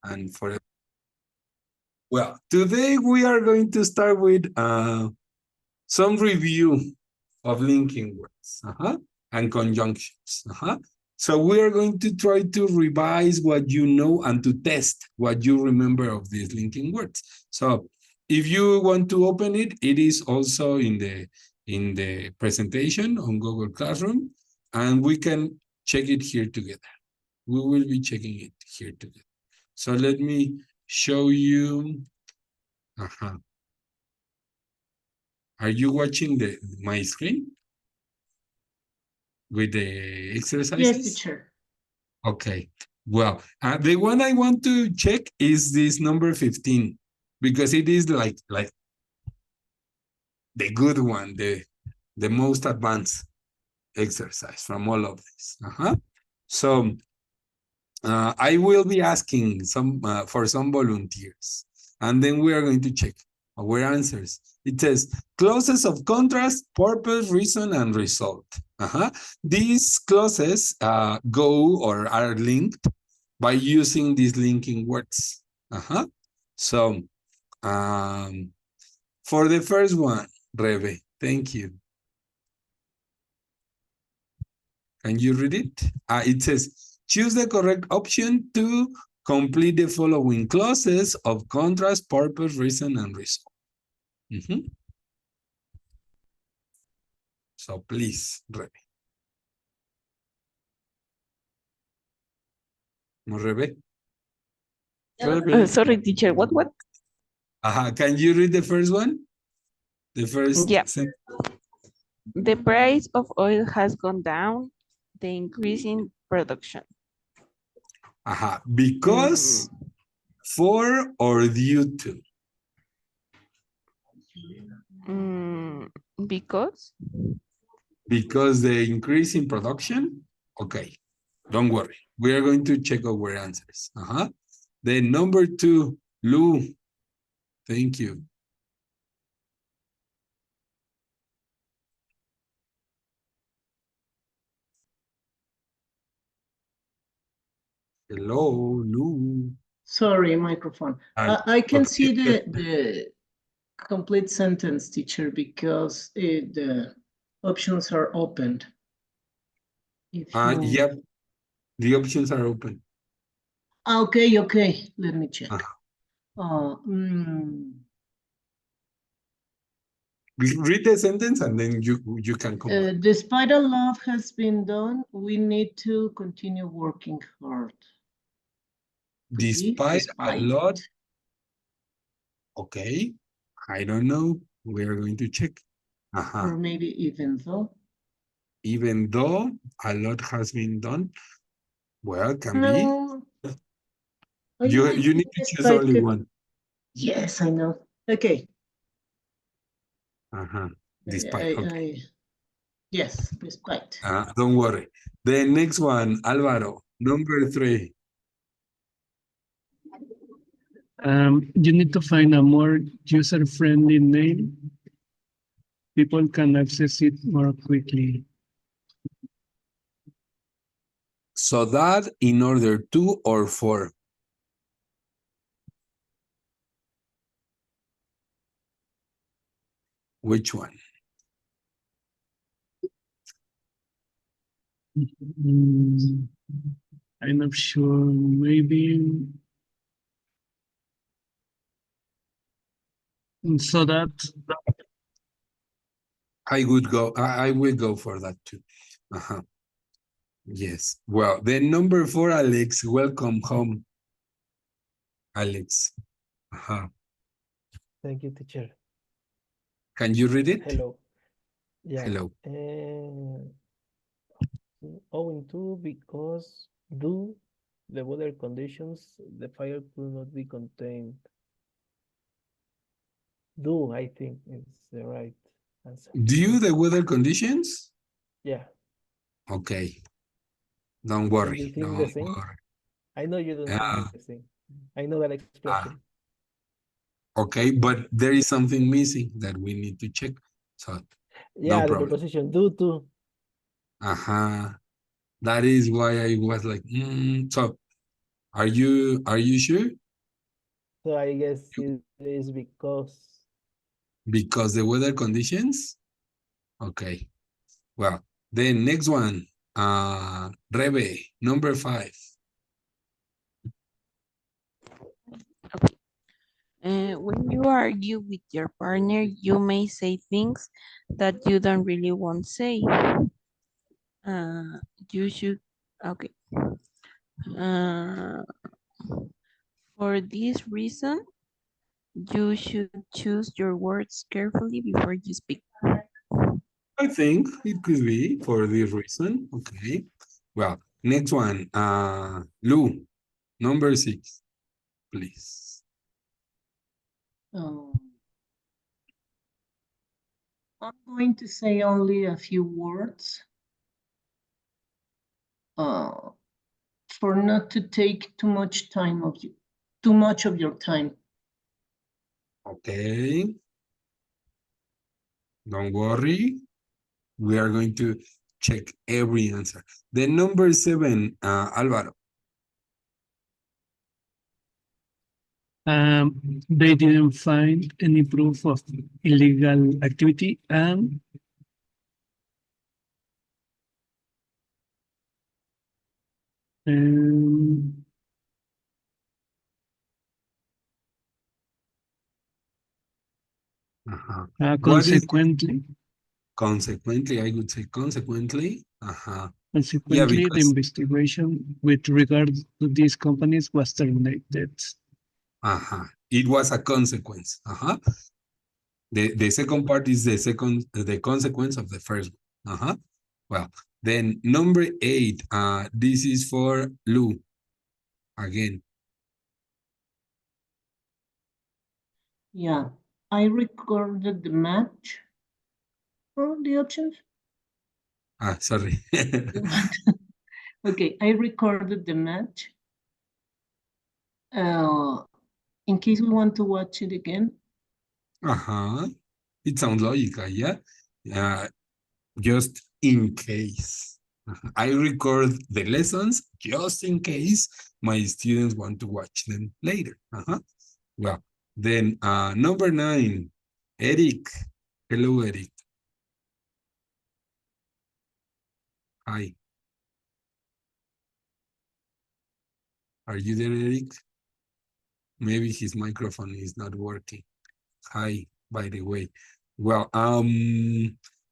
and for well, today we are going to start with some review of linking words and conjunctions. So we are going to try to revise what you know and to test what you remember of these linking words. So if you want to open it, it is also in the presentation on Google Classroom, and we can check it here together. We will be checking it here together. So let me show you. Are you watching my screen with the exercises? Yes, teacher. Okay. Well, the one I want to check is this number 15, because it is like the good one, the most advanced exercise from all of this. So I will be asking for some volunteers, and then we are going to check our answers. It says clauses of contrast, purpose, reason, and result. These clauses go or are linked by using these linking words. So for the first one, Rebe, thank you. Can you read it? It says, choose the correct option to complete the following clauses of contrast, purpose, reason, and result. So please, Rebe. No, Rebe? Sorry, teacher, what? Can you read the first one? The first sentence? The price of oil has gone down, the increase in production. Because, for, or due to? Because? Because the increase in production? Okay, don't worry. We are going to check our answers. Then number 2, Lou. Thank you. Hello, Lou. Sorry, microphone. I can see the complete sentence, teacher, because the options are opened. Yep, the options are open. Okay. Let me check. Read the sentence and then you can come. Despite a lot has been done, we need to continue working hard. Despite a lot. Okay, I don't know. We are going to check. Or maybe even though. Even though a lot has been done. Well, can be. You need to choose only one. Yes, I know. Okay. Despite. Okay. Yes, despite. Don't worry. The next one, Alvaro, number 3. You need to find a more user-friendly name. People can access it more quickly. So that in order to or for? Which one? I'm not sure. Maybe so that I would go. I will go for that too. Yes. Well, then number 4, Alex. Welcome home, Alex. Thank you, teacher. Can you read it? Hello. Yeah. Hello. Owing to, because, due the weather conditions, the fire could not be contained. Do, I think, is the right answer. Due the weather conditions? Yeah. Okay. Don't worry. Do you think Don't the same? worry. I know you don't think the same. I know that expression. Okay, but there is something missing that we need to check. So yeah, no the problem. preposition due to. That is why I was like, So Are you sure? So I guess it is because Because the weather conditions? Okay. Well, then next one. Rebe, number 5. Okay. When you argue with your partner, you may say things that you don't really want to say. You should, okay. Uh, for this reason, you should choose your words carefully before you speak. I think it could be for this reason. Okay. Well, next one. Lou, number 6, please. Um, I'm going to say only a few words for not to take too much of your time. Okay. Don't worry. We are going to check every answer. The number 7, Alvaro. They didn't find any proof of illegal activity and um, What is consequently, I would say consequently. Yeah, consequently, the because investigation with regard to these companies was terminated. it was a consequence. The second part is the consequence of the first one. Well, then number 8, this is for Lou again. Yeah, I recorded the match. Oh, the options? Sorry. Okay, I recorded the match. In case we want to watch it again. It sounds logical, yeah? Just in case. I record the lessons just in case my students want to watch them later. Well, then number 9, Eric. Hello, Eric. Hi. Are you there, Eric? Maybe his microphone is not working. Hi, by the way. Well,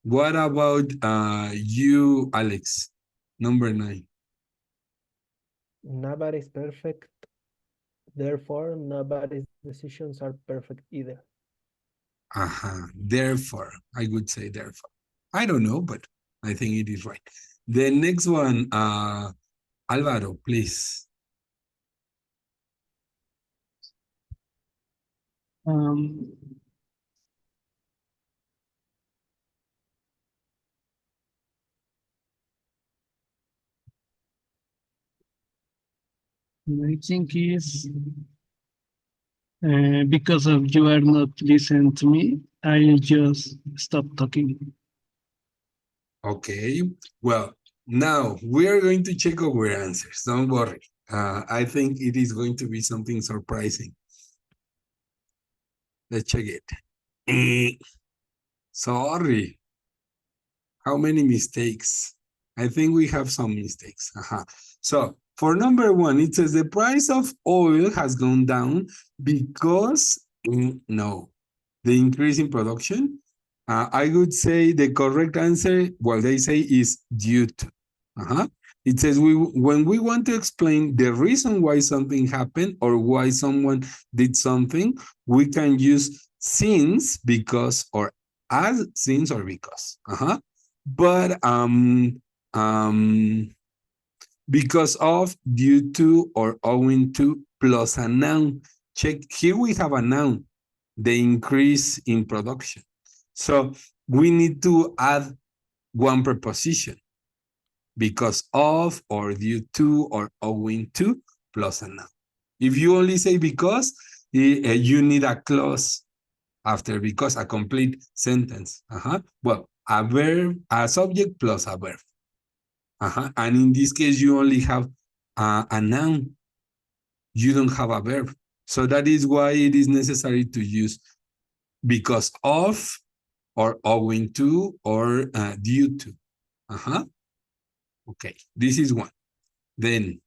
what about you, Alex? Number 9. nobody's perfect. Therefore, nobody's decisions are perfect either. Therefore, I would say therefore. I don't know, but I think it is right. The next one, Alvaro, please. Um, I think is because of you are not listening to me, I'll just stop talking. Okay, well, now we are going to check our answers. Don't worry. I think it is going to be something surprising. Let's check it. Sorry. How many mistakes? I think we have some mistakes. So for number 1, it says the price of oil has gone down because, no, the increase in production. I would say the correct answer, what they say is due to. It says when we want to explain the reason why something happened or why someone did something, we can use since, because, or as, since, or because. But because of, due to, or owing to, plus a noun. Check, here we have a noun, the increase in production. So we need to add one preposition, because of, or due to, or owing to, plus a noun. If you only say because, you need a clause after because, a complete sentence. Well, a verb, a subject plus a verb. And in this case, you only have a noun. you don't have a verb. So that is why it is necessary to use because of, or owing to, or due to. Okay, this is one. Then,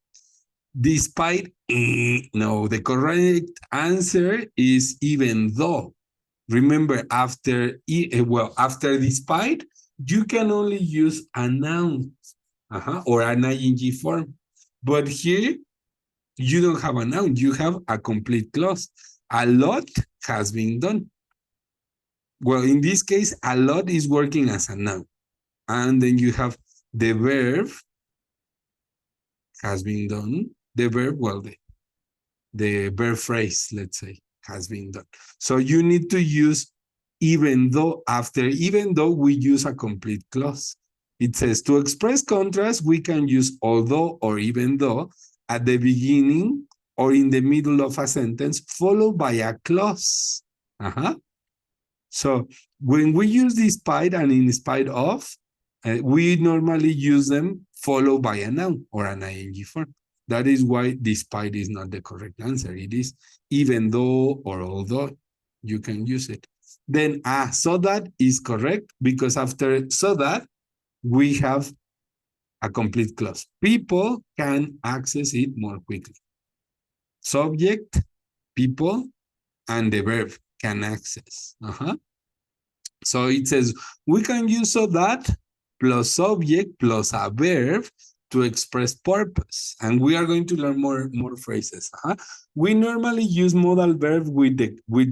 despite, no, the correct answer is even though. Remember, after, after despite, you can only use a noun or an ing form. But here, you don't have a noun, you have a complete clause. A lot has been done. Well, in this case, a lot is working as a noun. And then you have the verb has been done. The verb, well, the verb phrase, let's say, has been done. So you need to use even though, after even though we use a complete clause. It says to express contrast, we can use although or even though at the beginning or in the middle of a sentence, followed by a clause. So when we use despite and in spite of, we normally use them followed by a noun or an ing form. That is why despite is not the correct answer. It is even though or although you can use it. Then so that is correct because after so that we have a complete clause. People can access it more quickly. Subject, people, and the verb can access. So it says we can use so that plus subject plus a verb to express purpose. And we are going to learn more phrases. We normally use modal verb with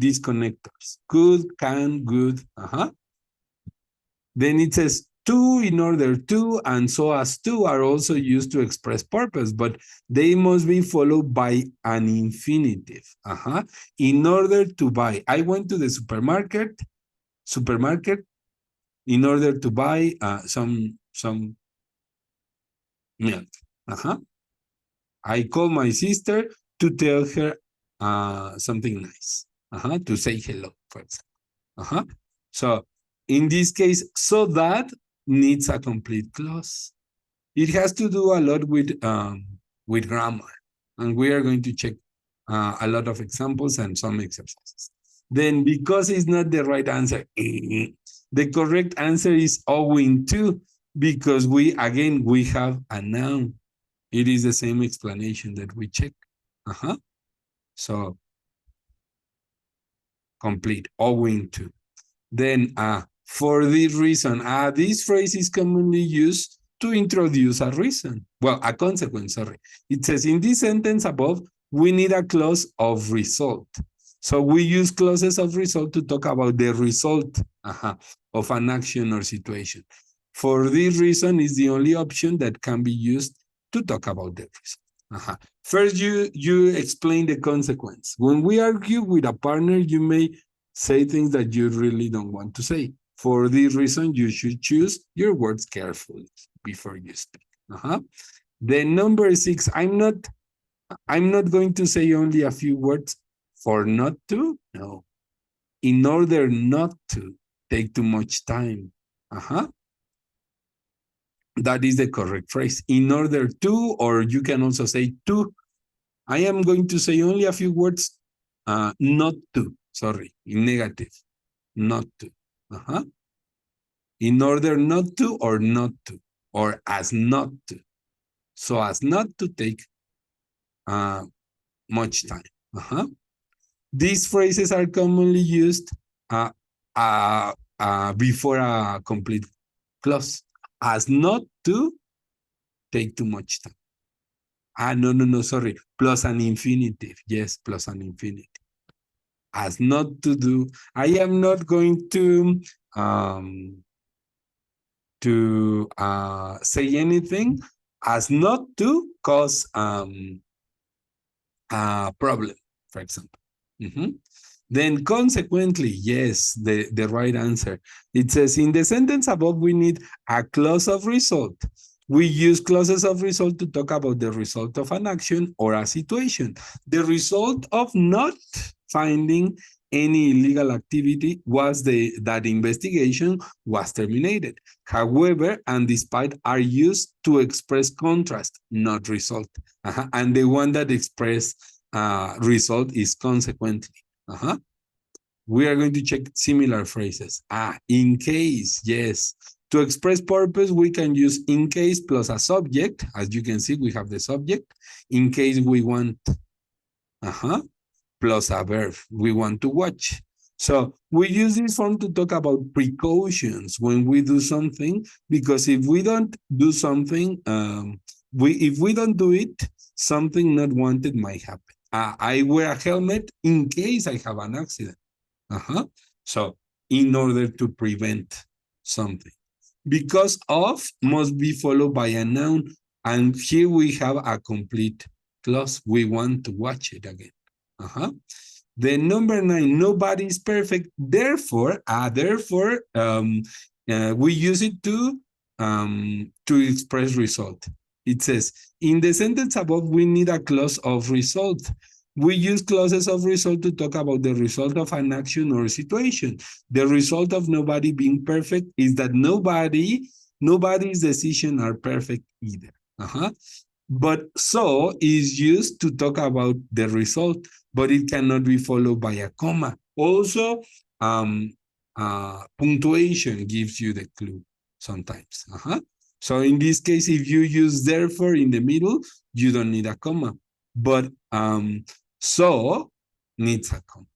these connectors. Could, can, good. Then it says to, in order to, and so as to are also used to express purpose, but they must be followed by an infinitive. In order to buy. I went to the supermarket in order to buy some milk. I called my sister to tell her something nice. To say hello, for example. So in this case, so that needs a complete clause. It has to do a lot with grammar, and we are going to check a lot of examples and some exercises. Then because it's not the right answer, the correct answer is owing to, because we have a noun. It is the same explanation that we check. So complete, owing to. Then for this reason, this phrase is commonly used to introduce a reason. Well, a consequence, sorry. It says in this sentence above, we need a clause of result. So we use clauses of result to talk about the result of an action or situation. For this reason is the only option that can be used to talk about the result. First, you explain the consequence. When we argue with a partner, you may say things that you really don't want to say. For this reason, you should choose your words carefully before you speak. Then number 6, I'm not going to say only a few words for not to. No. In order not to take too much time. That is the correct phrase. In order to, or you can also say to. I am going to say only a few words, not to. Sorry, in negative. Not to. In order not to, or as not to. So as not to take much time. These phrases are commonly used before a complete clause. As not to take too much time. No, sorry. Plus an infinitive. Yes, plus an infinitive. As not to do. I am not going to say anything as not to cause a problem, for example. Then consequently, yes, the right answer. It says in the sentence above, we need a clause of result. We use clauses of result to talk about the result of an action or a situation. The result of not finding any illegal activity was that investigation was terminated. However, and despite are used to express contrast, not result. And the one that express result is consequently. We are going to check similar phrases. In case, yes. To express purpose, we can use in case plus a subject. As you can see, we have the subject. In case we want, plus a verb. We want to watch. So we use this form to talk about precautions when we do something, because if we don't do something, if we don't do it, something not wanted might happen. I wear a helmet in case I have an accident. So in order to prevent something. Because of must be followed by a noun. And here we have a complete clause. We want to watch it again. Then number 9, nobody is perfect. Therefore, we use it to express result. It says, in the sentence above, we need a clause of result. We use clauses of result to talk about the result of an action or situation. The result of nobody being perfect is that nobody's decisions are perfect either. But so is used to talk about the result, but it cannot be followed by a comma. Also, punctuation gives you the clue sometimes. So in this case, if you use therefore in the middle, you don't need a comma. But so needs a comma.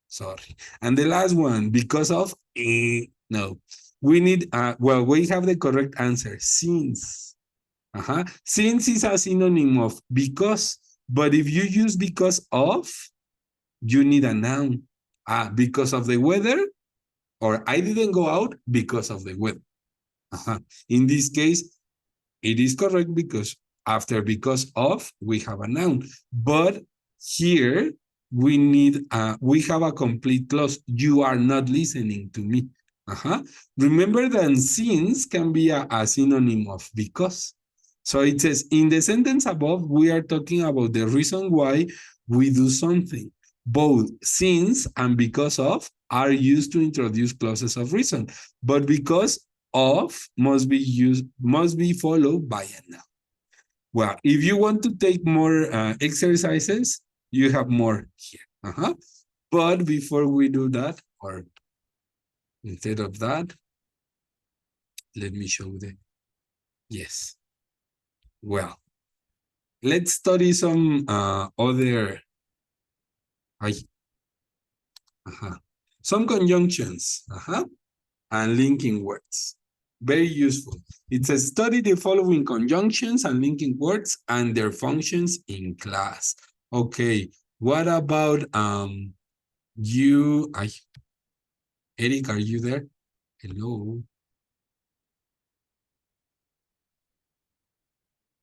Sorry. And the last one, because of, no. We need, well, we have the correct answer, since. Since is a synonym of because, but if you use because of, you need a noun. Because of the weather, or I didn't go out because of the weather. In this case, it is correct because after because of, we have a noun. But here, we need, we have a complete clause. You are not listening to me. Remember that since can be a synonym of because. So it says, in the sentence above, we are talking about the reason why we do something. Both since and because of are used to introduce clauses of reason, but because of must be followed by a noun. Well, if you want to take more exercises, you have more here. But before we do that, or instead of that, let me show the, yes. Well, let's study some other, some conjunctions and linking words. Very useful. It says study the following conjunctions and linking words and their functions in class. Okay, what about you? Eric, are you there? Hello.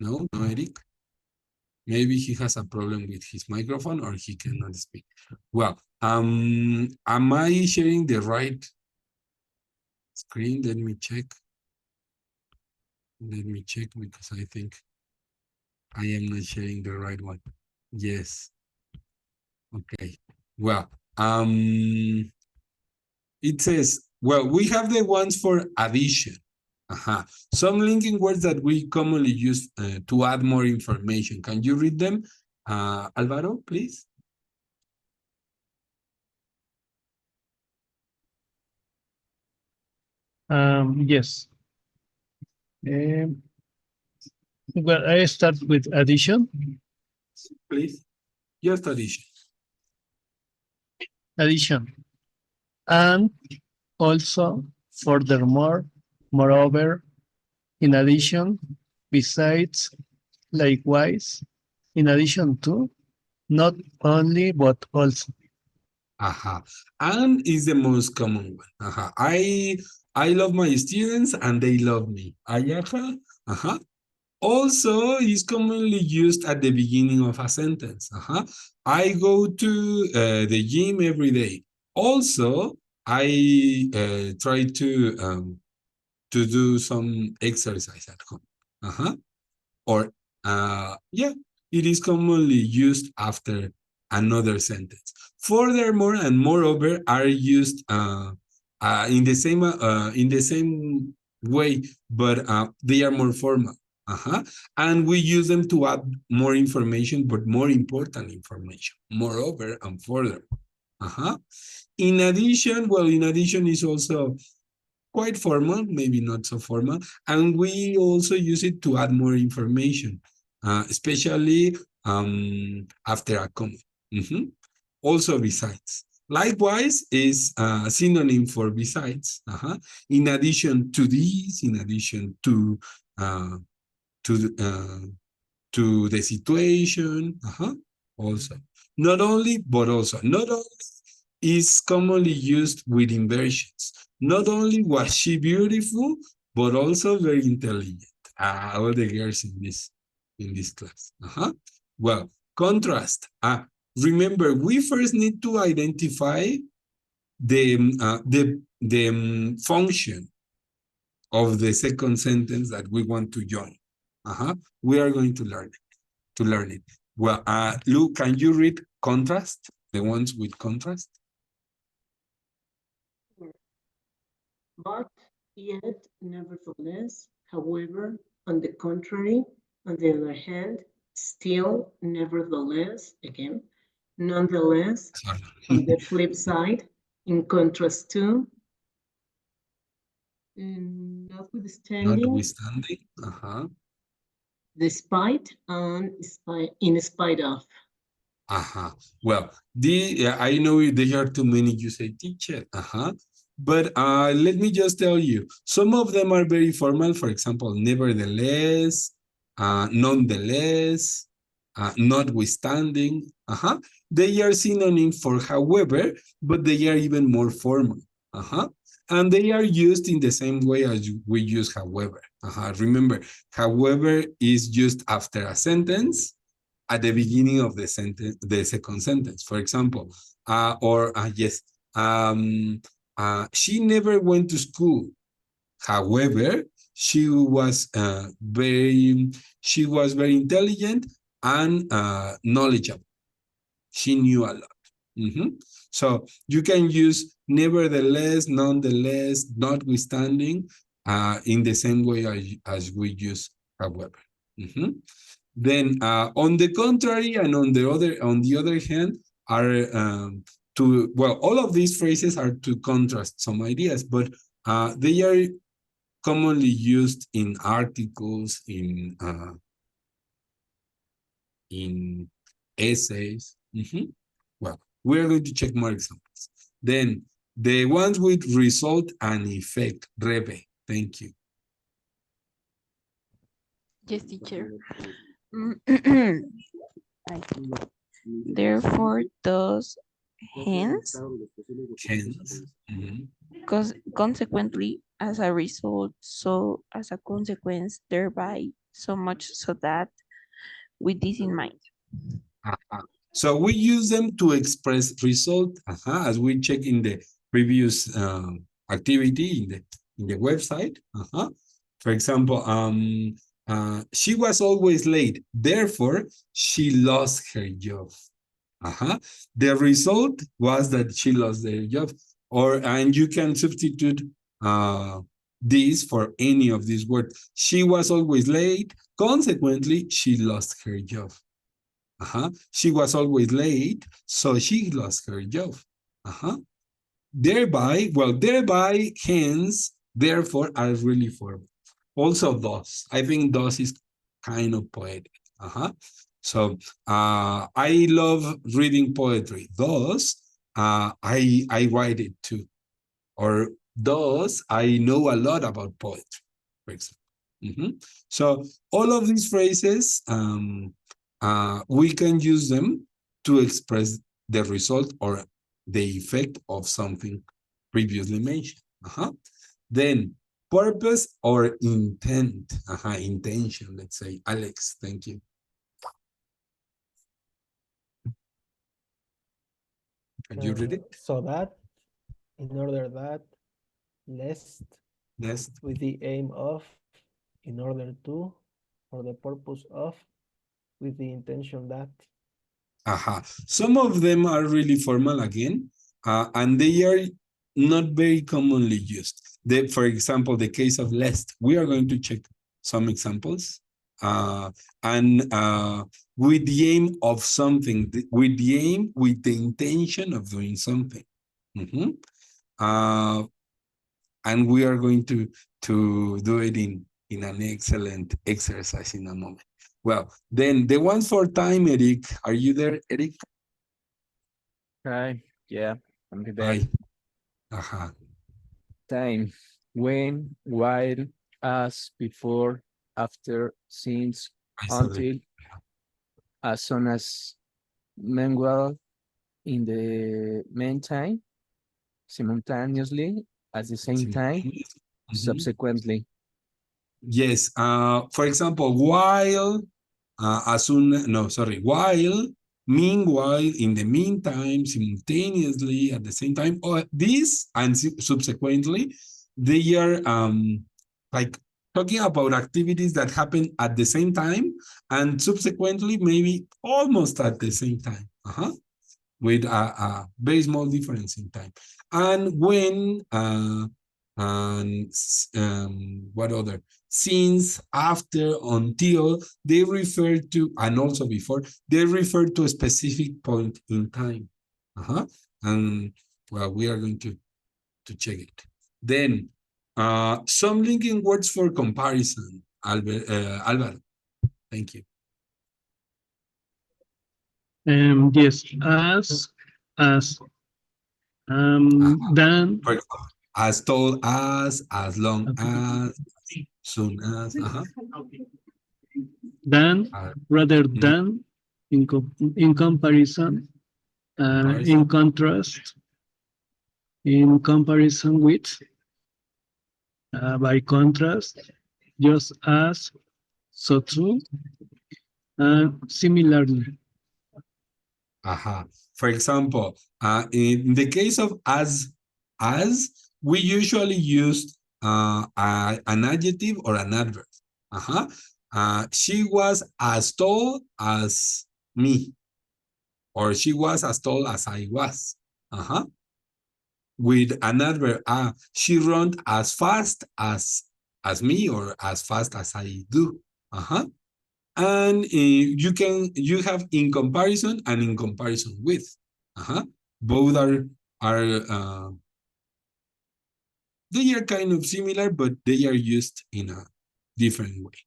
No, Eric. Maybe he has a problem with his microphone or he cannot speak. Well, am I sharing the right screen? Let me check. Let me check because I think I am not sharing the right one. Yes. Okay. Well, it says, well, we have the ones for addition. Some linking words that we commonly use to add more information. Can you read them? Alvaro, please. Yes. Well, I start with addition. Please. Just addition. Addition. And also, furthermore, moreover, in addition, besides, likewise, in addition to, not only, but also. And is the most common one. I love my students and they love me. Also is commonly used at the beginning of a sentence. I go to the gym every day. Also, I try to do some exercise at home. Or yeah, it is commonly used after another sentence. Furthermore and moreover are used in the same way, but they are more formal. And we use them to add more information, but more important information, moreover and further. In addition, well, in addition is also quite formal, maybe not so formal, and we also use it to add more information, especially after a comma. Also besides. Likewise is a synonym for besides. In addition to this, in addition to the situation, also. Not only, but also. Not only is commonly used with inversions. Not only was she beautiful, but also very intelligent. All the girls in this class. Well, contrast. Remember, we first need to identify the function of the second sentence that we want to join. We are going to learn it. Well, Lou, can you read contrast? The ones with contrast? But yet, nevertheless, however, on the contrary, on the other hand, still, nevertheless, again, nonetheless, on the flip side, in contrast to, notwithstanding, despite, and in spite of. Well, I know there are too many you say teacher. But let me just tell you, some of them are very formal. For example, nevertheless, nonetheless, notwithstanding. They are synonyms for however, but they are even more formal. And they are used in the same way as we use however. Remember, however is just after a sentence at the beginning of the sentence, the second sentence. For example, yes, she never went to school. However, she was very intelligent and knowledgeable. She knew a lot. So you can use nevertheless, nonetheless, notwithstanding, in the same way as we use however. Then, on the contrary, and on the other hand, are all of these phrases are to contrast some ideas, but they are commonly used in articles, in essays. Well, we're going to check more examples. Then, the ones with result and effect, Rebe, thank you. Yes, teacher. Therefore, thus, hence, consequently, as a result, so as a consequence, thereby, so much so that, with this in mind. So we use them to express result, as we check in the previous activity in the website. For example, she was always late, therefore she lost her job. The result was that she lost their job. And you can substitute this for any of these words. She was always late, consequently, she lost her job. She was always late, so she lost her job. Thereby, hence, therefore, are really formal. Also, thus. I think thus is kind of poetic. So I love reading poetry. Thus, I write it too. Or thus, I know a lot about poetry, for example. So all of these phrases, we can use them to express the result or the effect of something previously mentioned. Then purpose or intent, intention, let's say. Alex, thank you. Can you read it? So that, in order that, lest, with the aim of, in order to, for the purpose of, with the intention that. Some of them are really formal again, and they are not very commonly used. For example, the case of lest. We are going to check some examples. and with the aim of something, with the intention of doing something. And we are going to do it in an excellent exercise in a moment. Well, then the ones for time, Eric. Are you there, Eric? Hi, yeah, I'm there. Hi. Uh-huh. Time. When, while, as, before, after, since, until, as soon as, meanwhile, in the meantime, simultaneously, at the same time, subsequently. Yes. For example, while, while, meanwhile, in the meantime, simultaneously, at the same time, or this and subsequently, they are like talking about activities that happen at the same time and subsequently maybe almost at the same time. With a very small difference in time. And when, and what other? Since, after, until, they refer to, and also before, they refer to a specific point in time. And well, we are going to check it. Then, some linking words for comparison, Alvaro. Thank you. Yes, as, then, as tall as long as, soon as, than, rather than, in comparison, in contrast, in comparison with, by contrast, just as, so too, and similarly. For example, in the case of as, we usually use an adjective or an adverb. She was as tall as me, or she was as tall as I was. With an adverb, she ran as fast as me, or as fast as I do. And you have in comparison and in comparison with. Both are they are kind of similar, but they are used in a different way.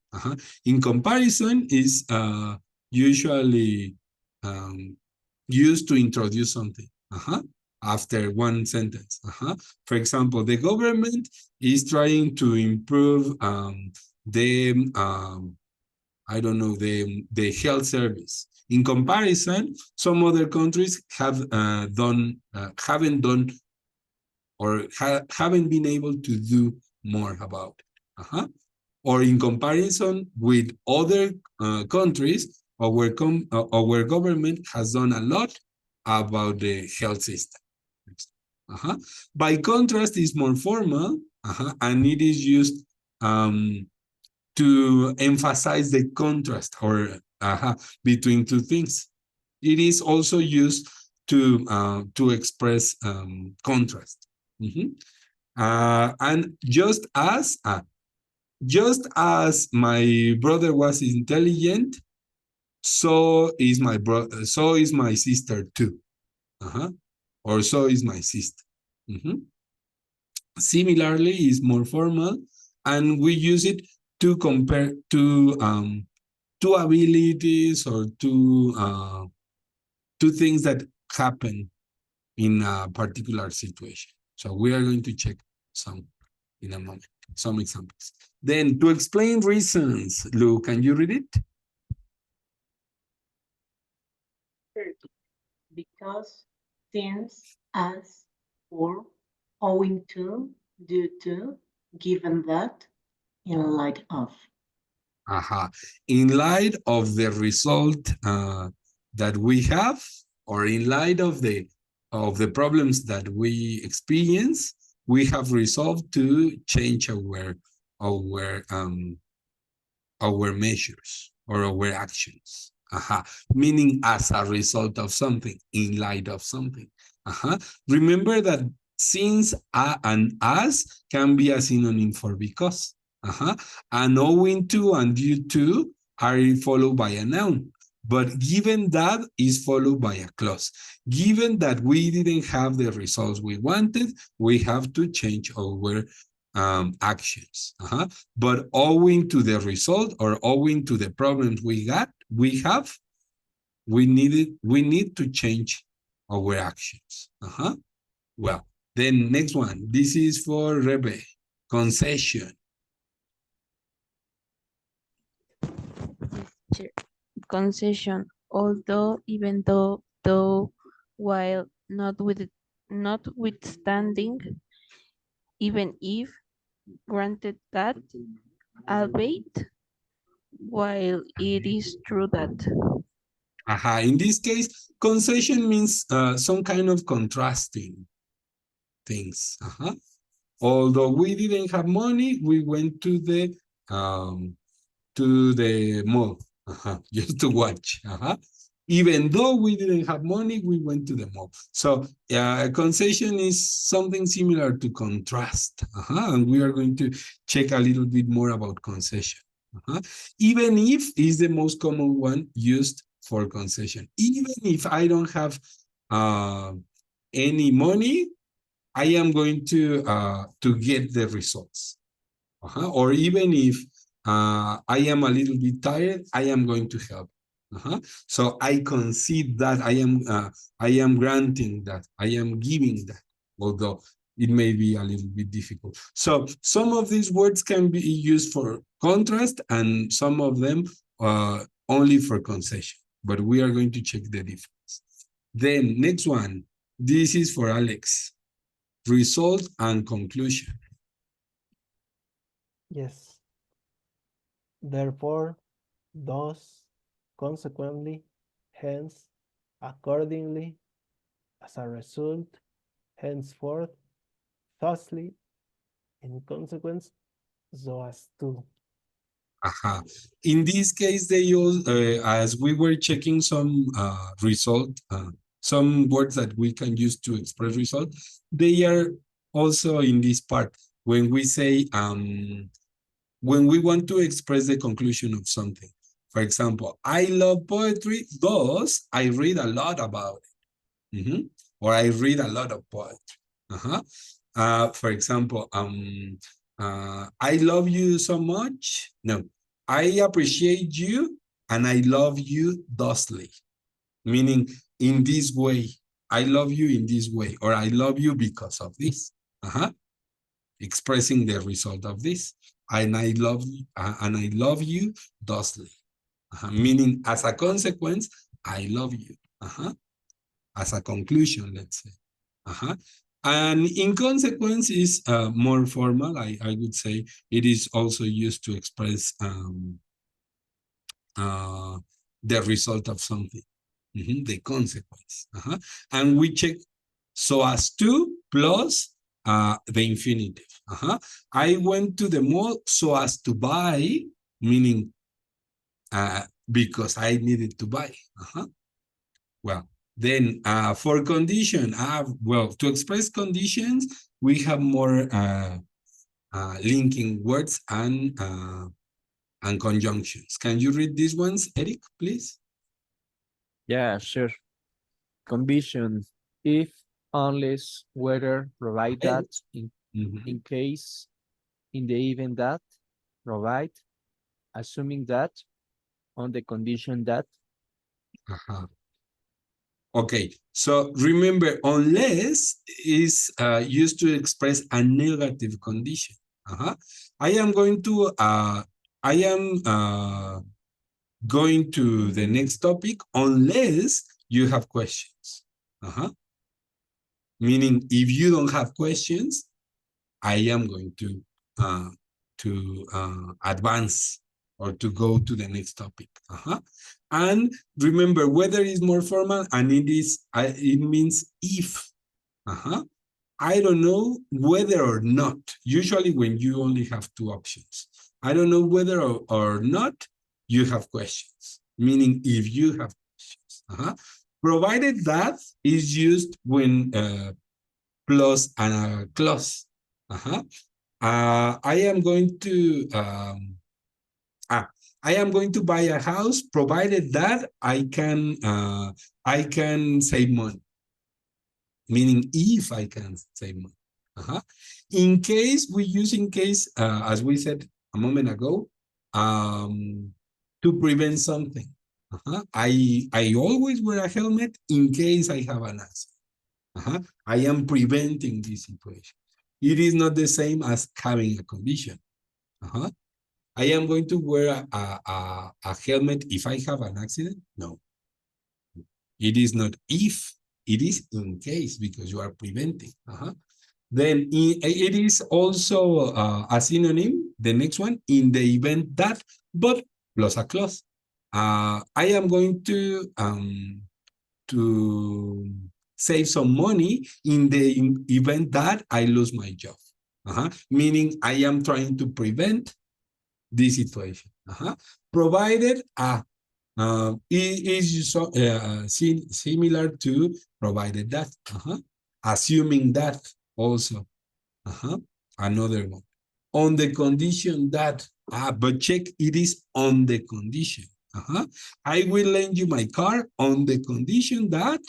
In comparison is usually used to introduce something after one sentence. For example, the government is trying to improve I don't know, the health service. In comparison, some other countries have haven't done or haven't been able to do more about it. Or in comparison with other countries, our government has done a lot about the health system. By contrast, is more formal, and it is used to emphasize the contrast or between two things. It is also used to express contrast. And just as my brother was intelligent, so is my sister too. Or so is my sister. Similarly, is more formal, and we use it to compare two abilities or two things that happen in a particular situation. So we are going to check some in a moment, some examples. Then to explain reasons, Lou, can you read it? Because, since, as, for, owing to, due to, given that, in light of. In light of the result that we have, or in light of the problems that we experience, we have resolved to change our measures or our actions. Meaning as a result of something, in light of something. Remember that since and as can be a synonym for because. And owing to and due to are followed by a noun. But given that is followed by a clause. Given that we didn't have the results we wanted, we have to change our actions. But owing to the result or owing to the problems we need to change our actions. Well, then next one. This is for Rebe. Concession. Concession, although, even though, while, notwithstanding, even if, granted that, albeit, while it is true that. In this case, concession means some kind of contrasting things. Although we didn't have money, we went to the mall just to watch. Even though we didn't have money, we went to the mall. So concession is something similar to contrast. And we are going to check a little bit more about concession. Even if is the most common one used for concession. Even if I don't have any money, I am going to get the results. Or even if I am a little bit tired, I am going to help. So I concede that I am granting that, I am giving that, although it may be a little bit difficult. So some of these words can be used for contrast and some of them only for concession, but we are going to check the difference. Then next one, this is for Alex. Result and conclusion. Yes. Therefore, thus, consequently, hence, accordingly, as a result, henceforth, thusly, in consequence, so as to. In this case, they all, as we were checking some result, some words that we can use to express result, they are also in this part. When we say, when we want to express the conclusion of something. For example, I love poetry, thus I read a lot about it. Or I read a lot of poetry. For example, I love you so much. No, I appreciate you and I love you thusly. Meaning in this way, I love you in this way, or I love you because of this. Expressing the result of this. And I love you thusly. Meaning as a consequence, I love you. As a conclusion, let's say. And in consequence is more formal. I would say it is also used to express the result of something, the consequence. And we check so as to plus the infinitive. I went to the mall so as to buy, meaning because I needed to buy. Well, then for condition, well, to express conditions, we have more linking words and conjunctions. Can you read these ones, Eric, please? Yeah, sure. Condition, if, unless, whether, provide that, in case, in the event that, provide, assuming that, on the condition that. Okay, so remember, unless is used to express a negative condition. I am going to the next topic unless you have questions. Meaning, if you don't have questions, I am going to advance or to go to the next topic. And remember, whether is more formal, and it means if. I don't know whether or not. Usually when you only have two options. I don't know whether or not you have questions. Meaning if you have questions. Provided that is used when plus and a clause. I am going to I am going to buy a house provided that I can save money. Meaning if I can save money. In case, we use in case, as we said a moment ago, to prevent something. I always wear a helmet in case I have an accident. I am preventing this situation. It is not the same as having a condition. I am going to wear a helmet if I have an accident? No. It is not if, it is in case, because you are preventing. Then it is also a synonym, the next one, in the event that, but plus a clause. I am going to save some money in the event that I lose my job. Meaning I am trying to prevent this situation. Provided it is so, similar to provided that. Assuming that also. Another one. On the condition that, but check, it is on the condition. I will lend you my car on the condition that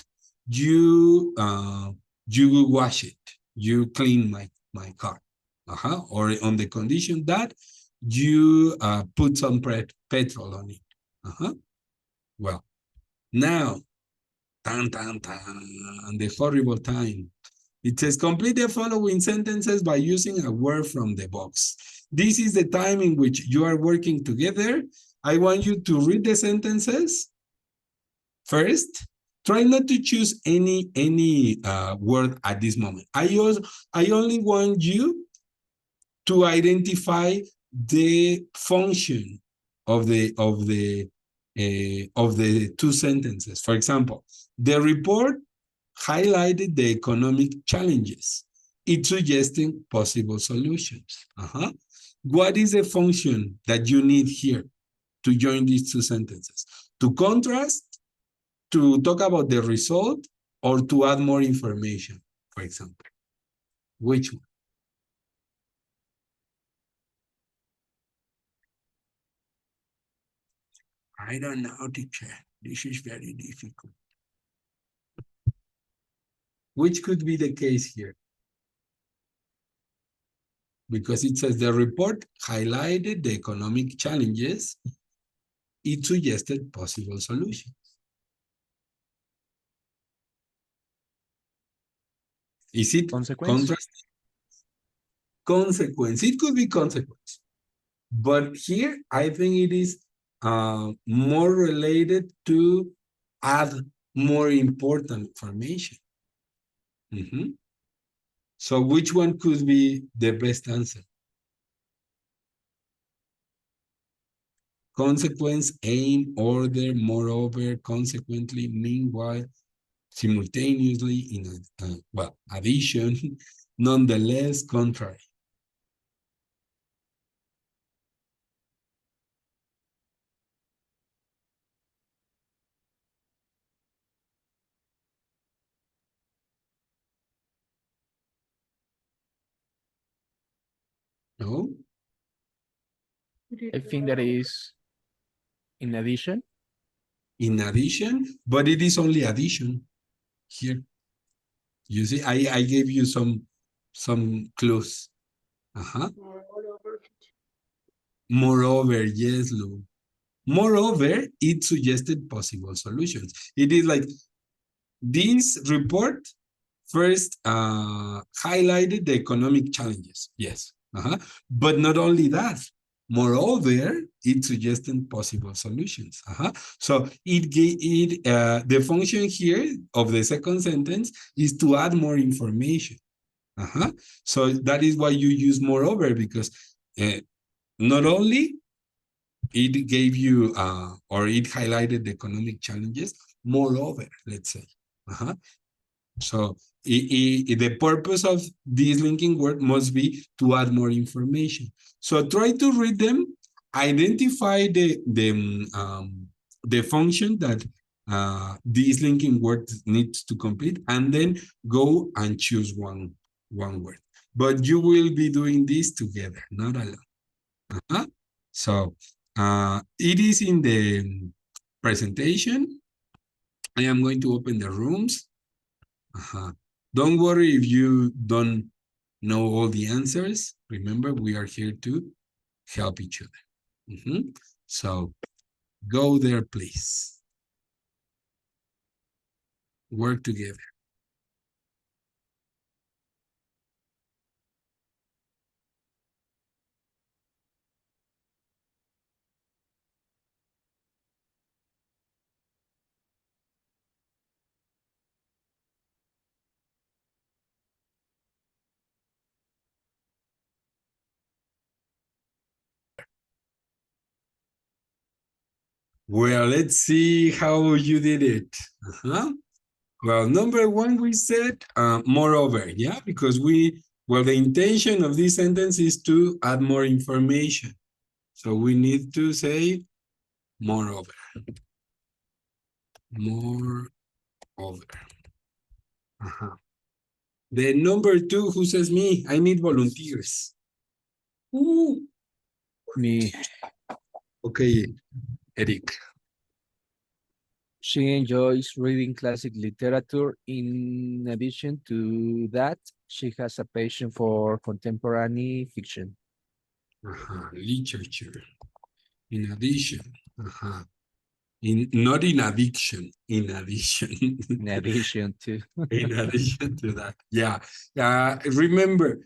you wash it, you clean my car. Or on the condition that you put some petrol on it. Well, now, the horrible time. It says, complete the following sentences by using a word from the box. This is the time in which you are working together. I want you to read the sentences first. Try not to choose any word at this moment. I only want you to identify the function of the two sentences. For example, the report highlighted the economic challenges. It suggested possible solutions. What is the function that you need here to join these two sentences? To contrast, to talk about the result, or to add more information, for example? Which one? I don't know, teacher. This is very difficult. Which could be the case here? Because it says the report highlighted the economic challenges. It suggested possible solutions. Is it contrast? Consequence. It could be consequence. But here, I think it is more related to add more important information. So which one could be the best answer? Consequence, aim, order, moreover, consequently, meanwhile, simultaneously, in addition, nonetheless, contrary. No? I think that is in addition. In addition, but it is only addition here. You see, I gave you some clues. Moreover, yes, Lou. Moreover, it suggested possible solutions. It is like this report first highlighted the economic challenges. Yes. But not only that. Moreover, it suggested possible solutions. So the function here of the second sentence is to add more information. So that is why you use moreover, because not only it gave you or it highlighted the economic challenges, moreover, let's say. So the purpose of this linking word must be to add more information. So try to read them, identify the function that this linking word needs to complete, and then go and choose one word. But you will be doing this together, not alone. So It is in the presentation. I am going to open the rooms. Don't worry if you don't know all the answers. Remember, we are here to help each other. So go there, please. Work together. Well, let's see how you did it. Well, number one, we said moreover, yeah, because the intention of this sentence is to add more information. So we need to say moreover. Moreover. Then number two, who says me? I need volunteers. Ooh. Me. Okay, Eric. She enjoys reading classic literature. In addition to that, she has a passion for contemporary fiction. Literature. In addition. Not in addiction, in addition. In addition to. In addition to that. Yeah. Remember,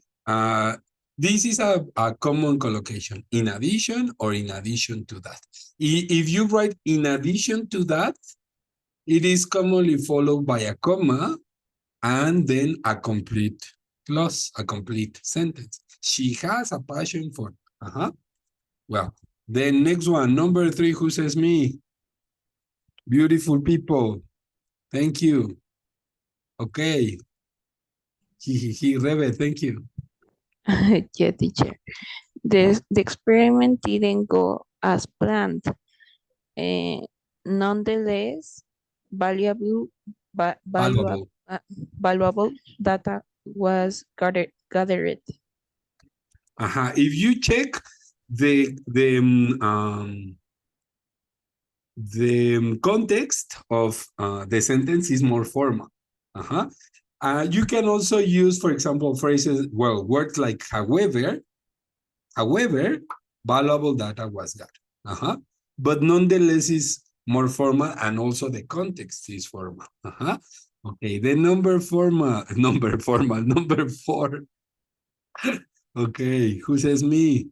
this is a common collocation. In addition or in addition to that. If you write in addition to that, it is commonly followed by a comma and then a complete clause, a complete sentence. She has a passion for. Well, then next one, number three, who says me? Beautiful people. Thank you. Okay. Rebe, thank you. Yeah, teacher. The experiment didn't go as planned. Nonetheless, valuable data was gathered. If you check the context of the sentence is more formal. You can also use, for example, phrases, words like however, valuable data was got. But nonetheless is more formal and also the context is formal. Okay, the number four. Okay, who says me?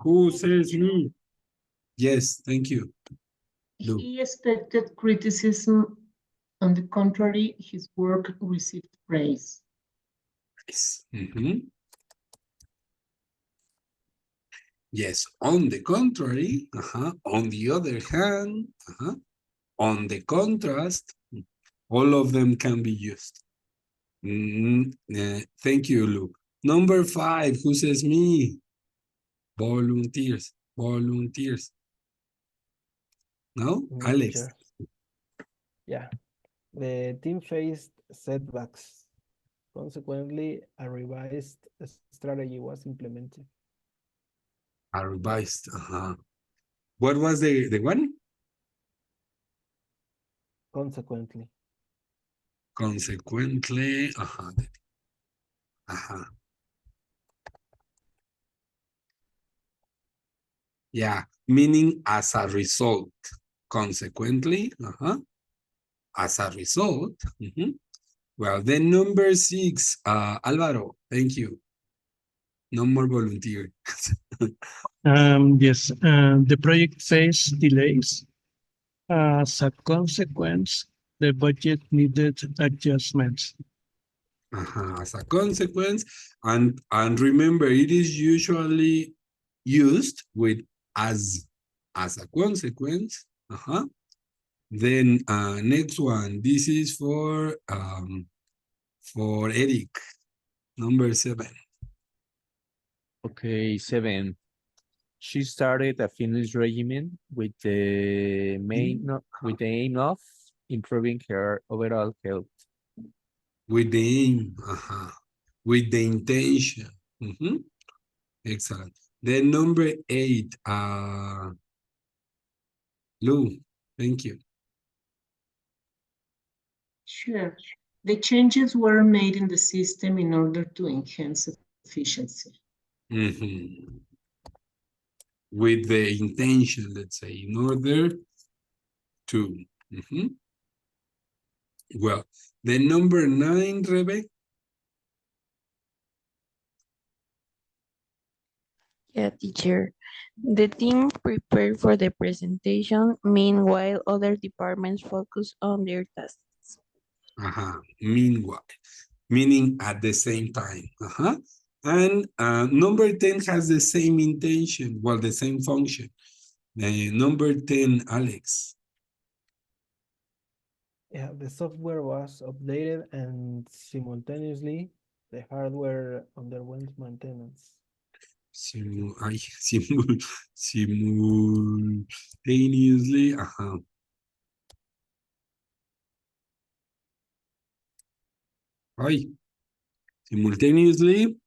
Who says me? Yes, thank you. He expected criticism. On the contrary, his work received praise. Yes. Yes, on the contrary, on the other hand, on the contrast, all of them can be used. Thank you, Luke. Number five, who says me? Volunteers. No? Alex. Teacher. Yeah. The team faced setbacks. Consequently, a revised strategy was implemented. A revised. What was the one? Consequently. Consequently. Yeah, meaning as a result. Consequently, as a result. Well, then number six, Alvaro, thank you. No more volunteer. Yes, the project faced delays. As a consequence, the budget needed adjustments. As a consequence, and remember, it is usually used with as a consequence. Then next one, this is for Eric, number seven. Okay, 7. She started a fitness regimen with the aim of improving her overall health. With the aim, with the intention. Excellent. Then number 8, Lou, thank you. Sure. The changes were made in the system in order to enhance efficiency. With the intention, let's say, in order to. Well, the number 9, Rebecca. Yeah, teacher. The team prepared for the presentation. Meanwhile, other departments focus on their tasks. Meanwhile, meaning at the same time. And number 10 has the same intention, well, the same function. Number 10, Alex. Yeah, the software was updated and simultaneously the hardware underwent maintenance. Simultaneously. Simultaneously,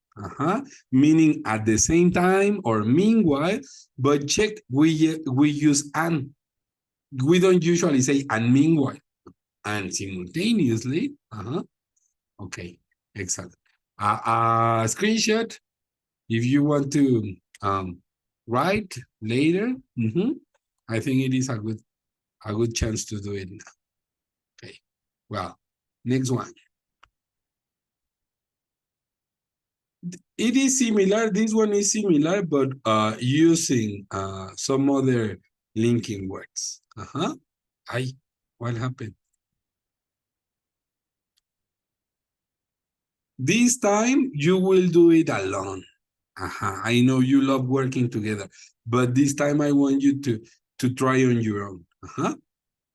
meaning at the same time or meanwhile, but check, we use and. We don't usually say and meanwhile, and simultaneously. Okay, excellent. Screenshot, if you want to write later. I think it is a good chance to do it now. Okay, well, next one. It is similar, this one is similar, but using some other linking words. What happened? This time you will do it alone. I know you love working together, but this time I want you to try on your own.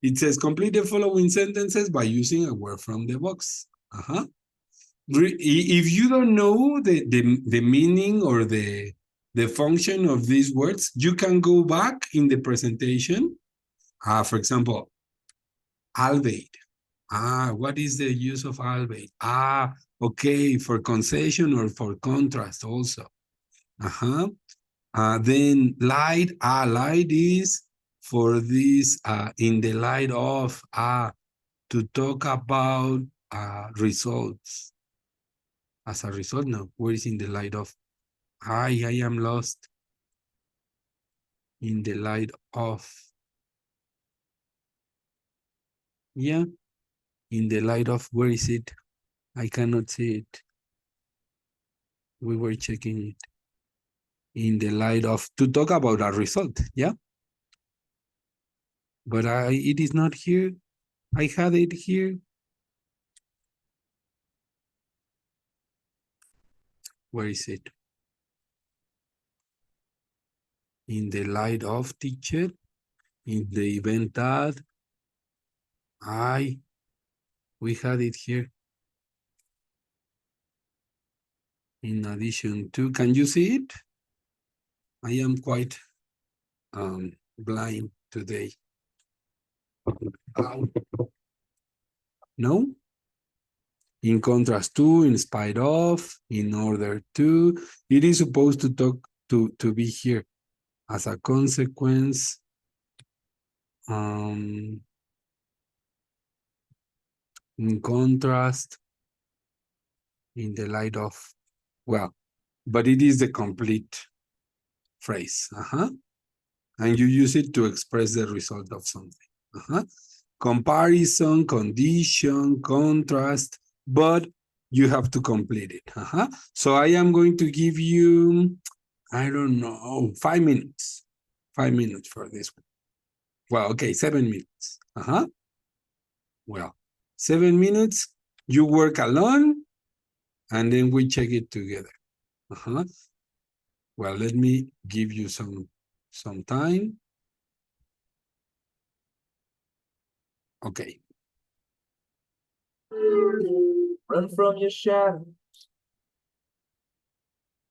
It says complete the following sentences by using a word from the box. If you don't know the meaning or the function of these words, you can go back in the presentation. For example, albeit. What is the use of albeit? Okay, for concession or for contrast also. Then light. Light is for this in the light of to talk about results. As a result, no. Where is in the light of? I am lost. In the light of. Yeah. In the light of, where is it? I cannot see it. We were checking it. In the light of, to talk about a result, yeah? But it is not here. I had it here. Where is it? In the light of, teacher. In the event that. We had it here. In addition to, can you see it? I am quite blind today. No? In contrast to, in spite of, in order to, it is supposed to talk to be here. As a consequence, in contrast, in the light of, well, but it is the complete phrase. And you use it to express the result of something. Comparison, condition, contrast, but you have to complete it. So I am going to give you, I don't know, 5 minutes. 5 minutes for this one. Well, okay, 7 minutes. Well, 7 minutes, you work alone, and then we check it together. Well, let me give you some time. Okay. Run from your shadow.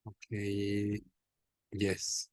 Okay. Yes.